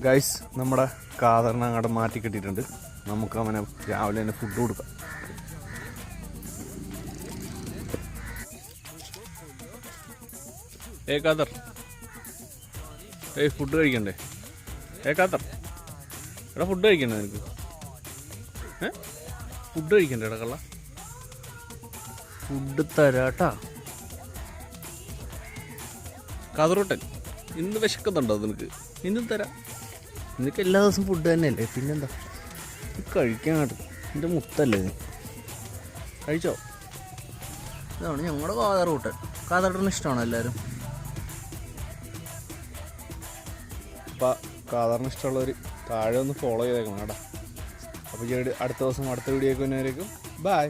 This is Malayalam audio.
ഗൈസ്, നമ്മുടെ കാതറിനെ അങ്ങോട്ട് മാറ്റി കിട്ടിയിട്ടുണ്ട്. നമുക്ക് അവനെ രാവിലെ തന്നെ ഫുഡ് കൊടുക്കാം. കാതർ, ഫുഡ് കഴിക്കണ്ടേ? കാതർ, എടാ ഫുഡ് കഴിക്കണ്ടേ നിനക്ക്? ഫുഡ് കഴിക്കണ്ടേ? എടാ കള്ള, ഫുഡ് തരാട്ടാ. കാതറോട്ടൻ, ഇന്ന് വിശക്കുന്നുണ്ടോ നിനക്ക്? ഇന്നും തരാം. നിനക്ക് എല്ലാ ദിവസവും ഫുഡ് തന്നെയല്ലേ, പിന്നെന്താ കഴിക്കാൻ കേട്ടോ. എൻ്റെ മുത്തല്ലേ നീ? കഴിച്ചോ? ഇതാണ് ഞങ്ങളുടെ കാതറൂട്ടൻ. കാതറൂട്ടന് ഇഷ്ടമാണോ എല്ലാവരും? അപ്പം കാതറിന് ഇഷ്ടമുള്ളവർ താഴെ ഒന്ന് ഫോളോ ചെയ്തേക്കണം കേട്ടോ. അപ്പോൾ അടുത്ത ദിവസം അടുത്ത വീഡിയോ ഒക്കെ വരുന്നവരേക്കും ബൈ.